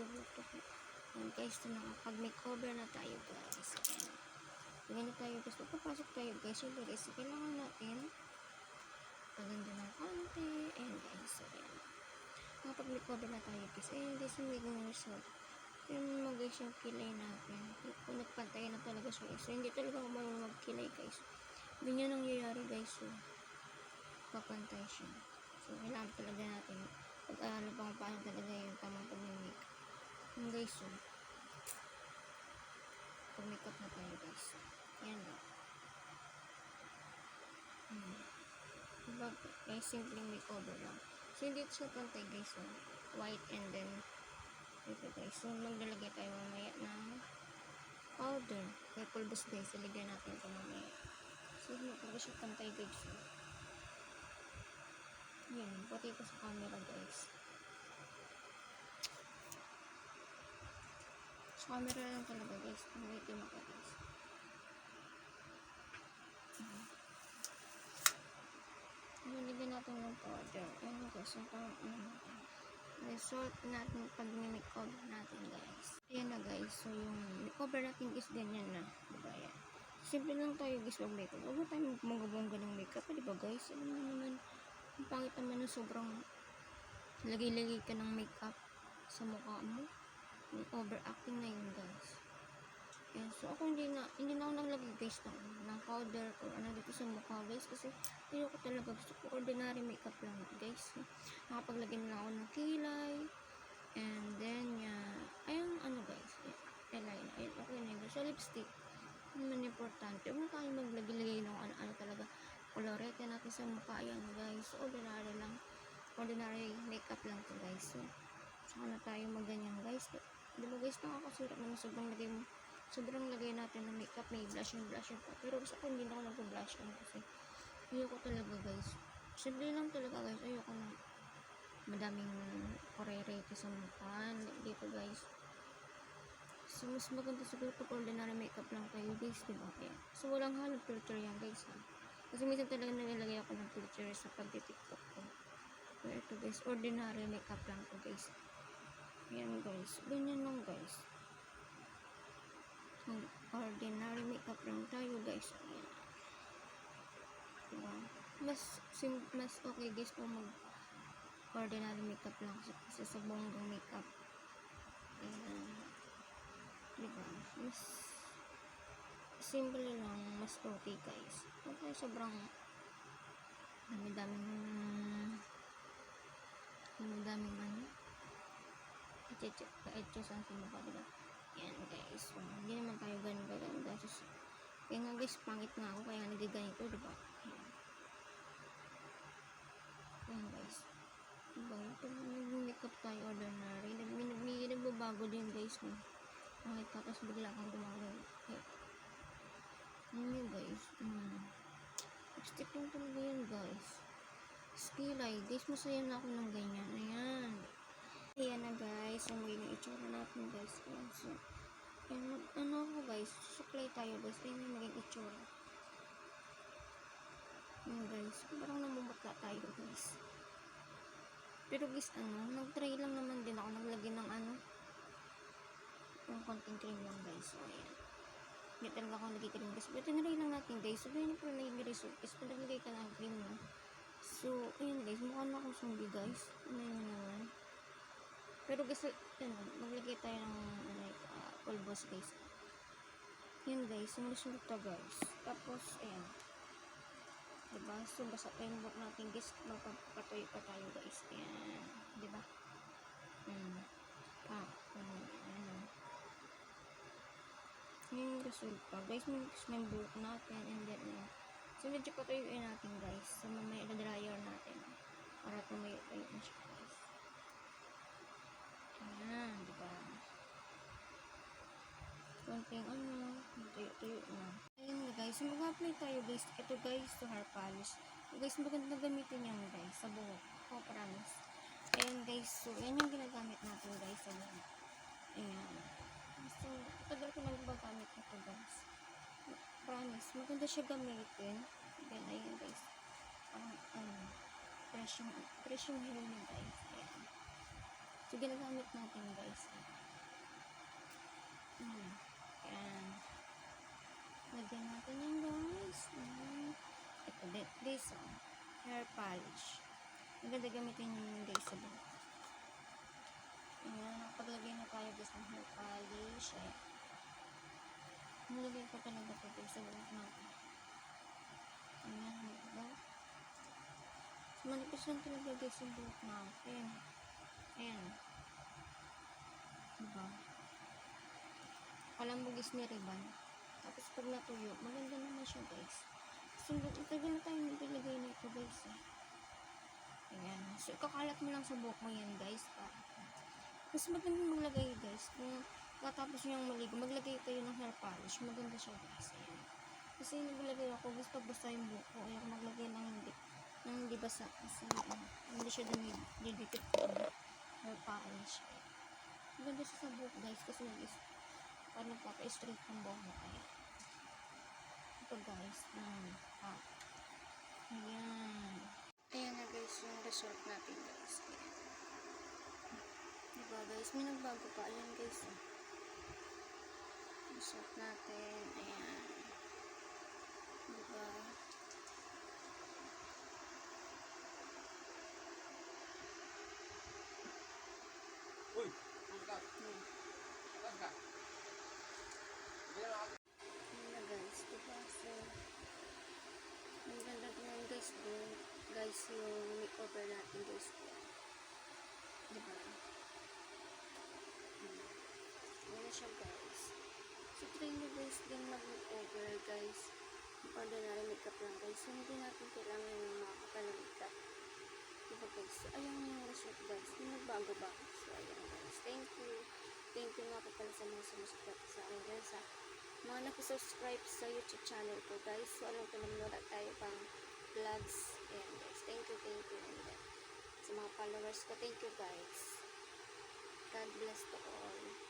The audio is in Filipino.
buto ko. Ayan guys, so nakapag-makeover na tayo guys. Ayan. Ganyan na tayo guys. Pagpapasok tayo guys. So guys, kailangan natin paganda ng konti. Ayan guys. So ayan. Nakapag-makeover na tayo guys. Ayan guys, yung magiging result. Ayan mo guys yung kilay natin. Kung nagpantay na talaga siya guys. So hindi talaga ako marunong magkilay guys. Hindi nyo nangyayari guys. So papantay siya. So kailangan talaga natin pag-aaral pa kung paano talaga yung tamang pag-make. Yung guys, so pag-makeup na tayo guys. Ayan o. Diba guys, simpleng makeover lang. So hindi ito siya pantay guys. So white and then ito guys. So maglalagay tayo mamaya ng powder. Kaya pulbos guys. Ilagay natin ito mamaya. So hindi talaga siya pantay guys. So yan. Pati ko sa camera guys. Sa camera lang talaga guys. May itim ako guys. Nilagyan natin ng powder. Ayan guys. Yung result natin pag-makeover natin guys. Ayan na guys. So yung makeover natin is ganyan na. Diba yan? Simple lang tayo guys mag-makeup. Huwag na tayo mag-bongga ng makeup. Diba guys? Alam mo naman. Ang pangit naman ng sobrang lagay-lagay ka ng makeup sa mukha mo. Yung overacting na yun guys. Yan. So ako hindi na ako naglagay guys ng powder or ano dito sa mukha guys. Kasi hindi ko talaga gusto ko ordinary makeup lang guys. Nakapaglagay na lang ako ng kilay. And then ayun ano guys. Eyeliner. Ayun okay na yun. So lipstick. Naman importante. Huwag na tayo maglagay-lagay ng ano talaga. Colorete natin sa mukha. Ayan guys. So ordinary lang. Ordinary makeup lang to guys. So saka na tayo magganyan guys. Diba guys, nakakasirap naman sobrang lagay natin ng makeup, may blush pa. Pero gusto ko hindi na ako nag-blush on kasi ayoko talaga guys. Simple lang talaga guys. Ayoko na madaming korerete sa mukha dito guys. So mas maganda siguro pag ordinary makeup lang kayo guys, diba? Ayan. So walang halong filter yan guys ha. Kasi minsan talaga nalalagay ako ng filter sa pag-tiktok ko. So ito guys, ordinary makeup lang to guys. Ayan guys, ganyan lang guys. Ordinary makeup lang tayo guys. Ayan. Diba? Mas okay guys kung mag ordinary makeup lang kasi sa bonggang makeup. Ayan. Diba? Mas simple lang, mas okay guys. Okay, sobrang dami-daming ano ka-etchosan sa mukha, diba? Yan guys, so, hindi naman tayo ganun kaganda. Kaya nga guys, pangit nga ako kaya nagaganito, diba? Yan guys, diba? Ito nag-makeup tayo ordinary, may nagbabago din guys, no? Pangit ka, tapos bigla kang gumagano. Yan guys, lipstick lang talaga yun guys. Skilay, guys, masaya na ako ng ganyan. Ayan na guys, so magiging itsura natin guys. Ayan, so ano ako guys, suklay tayo guys. Ayan yung magiging itsura. Ayan guys, parang namumutla tayo guys. Pero guys, nag-try lang naman din ako. Naglagay ng yung konting cream lang guys. So ayan, hindi talaga ako nagiging cream guys. Pero tinry lang natin guys. So ganyan pala nagiging result guys. Pag naglagay ka ng cream na. So ayan guys, mukha na akong zombie guys. Ano yun naman. Pero guys, maglagay tayo ng pulbos guys. Yan guys, yung resulta guys. Tapos, ayan. Diba? So, basta tayo yung buhok natin guys. Magpapatuyo pa tayo guys. Ayan. Diba? Ayan. Yung resulta guys, may buhok natin. And then, so, medyo patuyuin natin guys. So, mamaya dryer natin. Para tumayo-tayo na siya guys. Ayan, diba? Konting tuyo-tuyo na. Ayan guys, mag-apply tayo guys. Ito guys, to hair polish. So guys, maganda gamitin yan guys sa buhok. Oh, promise. Ayan guys, so yan yung ginagamit natin guys sa buhok. Ayan. So, tagal ko na gumagamit ito guys. Promise, maganda siya gamitin. Then, ayan guys. Fresh yung hair niya guys. Ayan. So, So, ginagamit natin guys. Yan. Lagyan natin yan guys. Ito, this hair polish. Maganda gamitin yun guys sa buhok. Ayan, paglagay na tayo guys ng hair polish. Ayan. Nilagay ko talaga ito guys sa buhok natin. Ayan, diba? Manipis lang talaga guys yung buhok natin. Ayan. Diba? Palambugis ni ribbon. Tapos pag natuyo, maganda naman siya guys. So, itagal na tayo nilagay nito guys eh. Ayan. So, ikakalat mo lang sa buhok mo yan guys. Mas magandang maglagay guys. Kung katapos nyo yung maligo, maglagay kayo ng hair polish. Maganda siya guys. Ayan. Kasi naglagay ako guys pag basta yung buhok ko. Ayaw maglagay ng hindi basa. Kasi hindi siya dumidikit hair polish. Ayan. Maganda siya sa buhok guys. Kasi guys, paano papa-straight ng buhok mo kaya. Ito guys. Ayan. Ayan na guys yung result natin guys. Ayan. Diba guys, may nagbago pa. Ayan guys. Result natin. Ayan. Diba? Uy! Pumunta! Pumunta! Ayan na guys. Diba? So, ang ganda naman guys yung makeover natin guys. Diba? Ayan na siya guys. So, try nyo guys din mag-makeover guys. Ordinary makeup lang guys. So, hindi natin kailangan yung mga kapal na makeup. Diba guys? So, ayan yung result guys. Yung nagbago ba? So, ayan guys. Thank you. Thank you nga po pala sa mga sumusubscribe sa akin guys. Sa mga nakisubscribe sa YouTube channel ko guys. So, alam ko naman wala tayo pang vlogs. Ayan guys. Thank you. And then, sa mga followers ko, thank you guys. God bless to all.